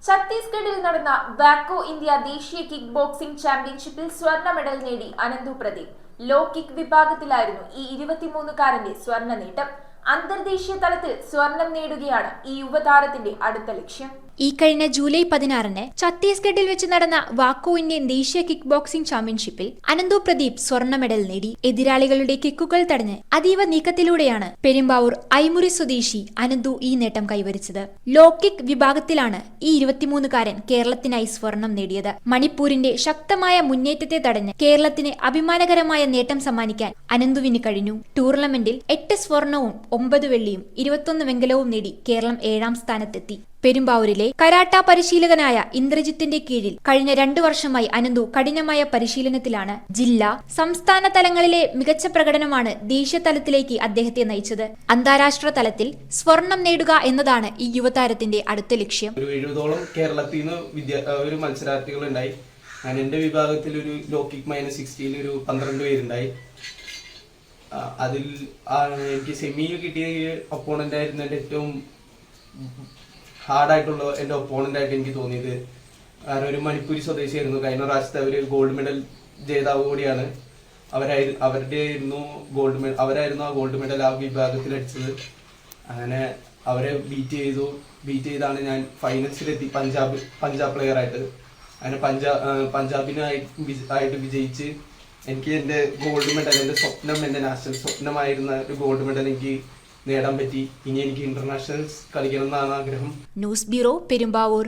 ഛത്തീസ്ഗഡിൽ നടന്ന വാക്കോ ഇന്ത്യ ദേശീയ കിക്ക് ബോക്സിംഗ് ചാമ്പ്യൻഷിപ്പിൽ സ്വർണ്ണ മെഡൽ നേടി അനന്തു പ്രദീപ്. ലോ കിക്ക് വിഭാഗത്തിലായിരുന്നു ഈ 23-കാരന്റെ സ്വർണ്ണ നേട്ടം. അന്തർദേശീയ തലത്തിൽ സ്വർണം നേടുകയാണ് ഈ യുവതാരത്തിന്റെ അടുത്ത ലക്ഷ്യം. ഈ കഴിഞ്ഞ ജൂലൈ 16-ന് ഛത്തീസ്ഗഡിൽ വെച്ച് നടന്ന വാക്കോ ഇന്ത്യൻ ദേശീയ കിക്ക് ബോക്സിംഗ് ചാമ്പ്യൻഷിപ്പിൽ അനന്തു പ്രദീപ് സ്വർണ്ണ മെഡൽ നേടി. എതിരാളികളുടെ കിക്കുകൾ തടഞ്ഞ് അതീവ നീക്കത്തിലൂടെയാണ് പെരുമ്പാവൂർ ഐമുറി സ്വദേശി അനന്തു ഈ നേട്ടം കൈവരിച്ചത്. ലോ കിക്ക് വിഭാഗത്തിലാണ് ഈ 23-കാരൻ കേരളത്തിനായി സ്വർണം നേടിയത്. മണിപ്പൂരിന്റെ ശക്തമായ മുന്നേറ്റത്തെ തടഞ്ഞ് കേരളത്തിന് അഭിമാനകരമായ നേട്ടം സമ്മാനിക്കാൻ അനന്തുവിന് കഴിഞ്ഞു. ടൂർണമെന്റിൽ 8 സ്വർണവും 9 വെള്ളിയും 21 വെങ്കലവും നേടി കേരളം 7ാം സ്ഥാനത്തെത്തി. പെരുമ്പാവൂരിലെ കരാട്ട പരിശീലകനായ ഇന്ദ്രജിത്തിന്റെ കീഴിൽ കഴിഞ്ഞ 2 വർഷമായി അനന്തു കഠിനമായ പരിശീലനത്തിലാണ്. ജില്ലാ, സംസ്ഥാന തലങ്ങളിലെ മികച്ച പ്രകടനമാണ് ദേശീയ തലത്തിലേക്ക് അദ്ദേഹത്തെ നയിച്ചത്. അന്താരാഷ്ട്ര തലത്തിൽ സ്വർണം നേടുക എന്നതാണ് ഈ യുവതാരത്തിന്റെ അടുത്ത ലക്ഷ്യം. 70ഓളം കേരളത്തിൽ നിന്ന് ഒരു മത്സരാർത്ഥികൾ ഉണ്ടായി. എന്റെ വിഭാഗത്തിൽ ഒരു ലോ കിക്ക് -16 ഒരു 12 പേരുണ്ടായി. അതിൽ എനിക്ക് സെമിയിൽ കിട്ടിയ ഒപ്പോണന്റ് ആയിരുന്നു എന്റെ ഏറ്റവും ഹാർഡായിട്ടുള്ള എൻ്റെ ഒപ്പോണൻ്റായിട്ട് എനിക്ക് തോന്നിയത്. കാരണം ഒരു മണിപ്പൂരി സ്വദേശിയായിരുന്നു. കഴിഞ്ഞ പ്രാവശ്യത്തെ ഒരു ഗോൾഡ് മെഡൽ ജേതാവ് കൂടിയാണ്. അവരായിരുന്നു ആ ഗോൾഡ് മെഡൽ ആ വിഭാഗത്തിൽ അടിച്ചത്. അങ്ങനെ അവരെ ബീറ്റ് ചെയ്താണ് ഞാൻ ഫൈനൽസിലെത്തി, പഞ്ചാബ് പ്ലെയറായിട്ട്. അങ്ങനെ പഞ്ചാബിനായിട്ട് വിജയിച്ച് എനിക്ക് എൻ്റെ ഗോൾഡ് മെഡൽ, എൻ്റെ നാഷണൽ സ്വപ്നമായിരുന്ന ഒരു ഗോൾഡ് മെഡൽ എനിക്ക് നേടാൻ പറ്റി. ഇനി എനിക്ക് ഇന്റർനാഷണൽസ് കളിക്കണം എന്നാണ് ആഗ്രഹം. News bureau, Perumbavoor.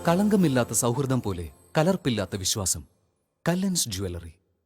കളങ്കമില്ലാത്ത സൗഹൃദം പോലെ കലർപ്പില്ലാത്ത വിശ്വാസം. കല്ലൻസ് ജ്വല്ലറി.